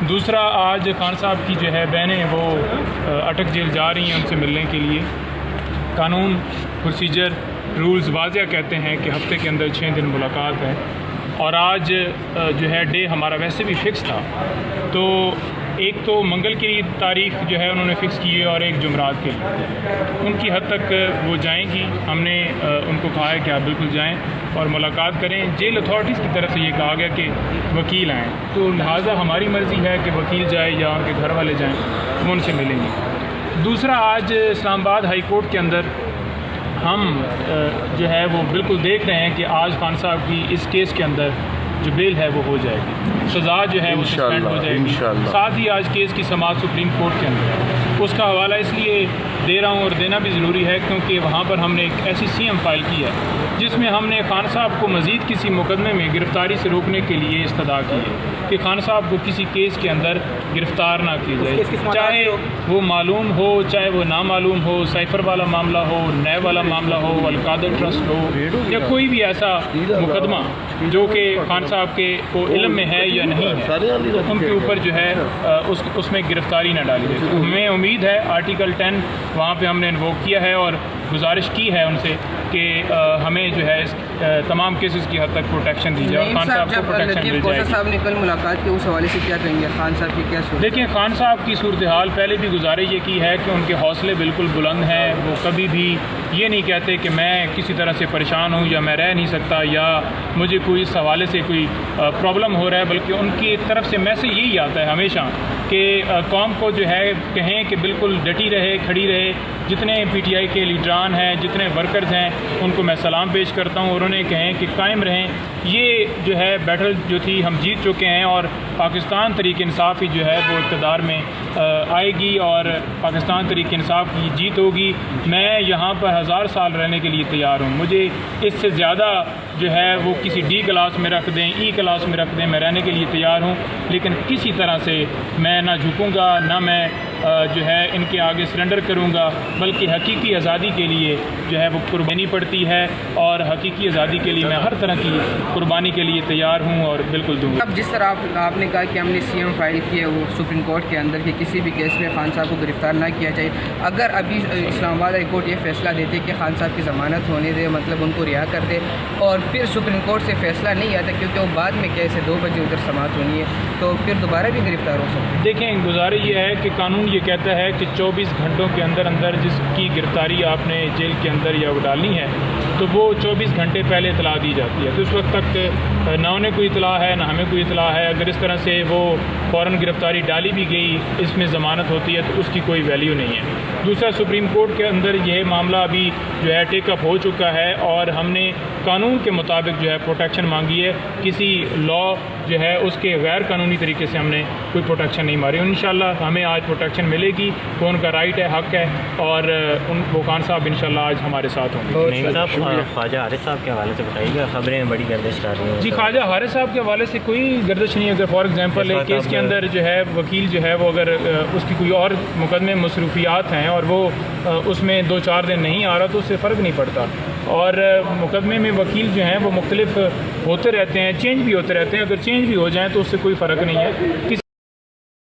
दूसरा, आज खान साहब की जो है बहनें वो अटक जेल जा रही हैं उनसे मिलने के लिए। कानून, प्रोसीजर, रूल्स वाज़िया कहते हैं कि हफ्ते के अंदर 6 दिन मुलाकात है, और आज जो है डे हमारा वैसे भी फ़िक्स था। तो एक तो मंगल की तारीख जो है उन्होंने फ़िक्स की है और एक जुमरात के लिए। उनकी हद तक वो जाएंगी। हमने उनको कहा है कि आप बिल्कुल जाएं और मुलाकात करें। जेल अथॉरिटीज़ की तरफ से ये कहा गया कि वकील आएँ, तो लिहाजा हमारी मर्ज़ी है कि वकील जाए या उनके घर वाले जाएँ, वो उनसे मिलेंगे। दूसरा, आज इस्लामाबाद हाई कोर्ट के अंदर हम जो है वो बिल्कुल देख रहे हैं कि आज खान साहब की इस केस के अंदर जो बेल है वो हो जाएगी, सज़ा जो है वो सस्पेंड हो जाएगी। साथ ही आज केस की समाअत सुप्रीम कोर्ट के अंदर है। उसका हवाला इसलिए दे रहा हूँ और देना भी ज़रूरी है क्योंकि वहाँ पर हमने एक ऐसी CM फाइल की है जिसमें हमने खान साहब को मज़ीद किसी मुकदमे में गिरफ़्तारी से रोकने के लिए इस्तदा की है कि खान साहब को किसी केस के अंदर गिरफ़्तार ना किया जाए, चाहे वो मालूम हो चाहे वो नामालूम हो, साइफ़र वाला मामला हो, नए वाला मामला हो, अलकादर ट्रस्ट हो, या कोई भी ऐसा मुकदमा जो कि खान साहब के को इल्म में है या नहीं है, उनके ऊपर जो है उसमें गिरफ़्तारी ना डाली जाए। तो हमें उम्मीद है आर्टिकल 10 वहाँ पे हमने इन्वोक किया है और गुजारिश की है उनसे कि हमें जो है तमाम केसेस की हद तक प्रोटेक्शन दी जाए और खान साहब को प्रोटेक्शन मिल जाए। साहब ने कल मुलाकात के उस हवाले से क्या कहेंगे? खान साहब की क्या सूरत? देखिए, खान साहब की सूरत हाल पहले भी गुजारिश ये की है कि उनके हौसले बिल्कुल बुलंद हैं। वो कभी भी ये नहीं कहते कि मैं किसी तरह से परेशान हूँ या मैं रह नहीं सकता या मुझे कोई इस हवाले से कोई प्रॉब्लम हो रहा है, बल्कि उनकी तरफ से मैसेज यही आता है हमेशा कि कौम को जो है कहें कि बिल्कुल डटी रहे, खड़ी रहे। जितने PTI के लीडरान हैं, जितने वर्कर्स हैं, उनको मैं सलाम पेश करता हूँ और उन्हें कहें कि कायम रहें। ये जो है बैटल जो थी हम जीत चुके हैं और पाकिस्तान तहरीक इंसाफ ही जो है वो इक़्तिदार में आएगी और पाकिस्तान तहरीक इंसाफ की जीत होगी। मैं यहाँ पर 1000 साल रहने के लिए तैयार हूँ। मुझे इससे ज़्यादा जो है वो किसी D क्लास में रख दें, E क्लास में रख दें, मैं रहने के लिए तैयार हूँ, लेकिन किसी तरह से मैं ना झुकूँगा ना मैं जो है इनके आगे सरेंडर करूँगा, बल्कि हकीकी आज़ादी के लिए जो है वो कुर्बानी पड़ती है और हकीकी आज़ादी के लिए मैं हर तरह की कुर्बानी के लिए तैयार हूँ और बिल्कुल दूँगा। अब जिस तरह आपने कहा कि हमने CM फाइल की है वो सुप्रीम कोर्ट के अंदर कि किसी भी केस में खान साहब को गिरफ़्तार ना किया जाए, अगर अभी इस्लामाबाद हाई कोर्ट ये फैसला देते कि खान साहब की ज़मानत होने दे, मतलब उनको रिहा कर दे, और फिर सुप्रीम कोर्ट से फैसला नहीं आता क्योंकि वो बाद में कैसे 2 बजे उधर समाअत होनी है, तो फिर दोबारा भी गिरफ़्तार हो सकते हैं। देखें, गुजारिश ये है कि कानून ये कहता है कि 24 घंटों के अंदर अंदर जिसकी गिरफ़्तारी आपने जेल के अंदर या डालनी है तो वो 24 घंटे पहले इतला दी जाती है। तो उस वक्त तक ना उन्हें कोई इतला है ना हमें कोई इतला है। अगर इस तरह से वो फ़ौरन गिरफ़्तारी डाली भी गई, इसमें ज़मानत होती है तो उसकी कोई वैल्यू नहीं है। दूसरा, सुप्रीम कोर्ट के अंदर यह मामला अभी जो है टेकअप हो चुका है और हमने कानून के मुताबिक जो है प्रोटेक्शन मांगी है। किसी लॉ जो है उसके गैर कानूनी तरीके से हमने कोई प्रोटेक्शन नहीं मारी। इंशाल्लाह हमें आज प्रोटेक्शन मिलेगी, वो उनका राइट है, हक़ है, और वो खान साहब इंशाल्लाह आज हमारे साथ होंगे। ख्वाजा हारिस साहब के हवाले से बताइएगा, खबरें बड़ी गर्दिश कर रही हैं। जी, ख्वाजा हारिस साहब के हवाले से कोई गर्दिश नहीं है। अगर फॉर एग्जांपल एक केस के अंदर जो है वकील जो है वो अगर उसकी कोई और मुकदमे मसरूफियात हैं और वो उसमें 2-4 दिन नहीं आ रहा तो उससे फ़र्क नहीं पड़ता। और मुकदमे में वकील जो हैं वो मुख्तलिफ होते रहते हैं, चेंज भी होते रहते हैं। अगर चेंज भी हो जाएँ तो उससे कोई फ़र्क नहीं है।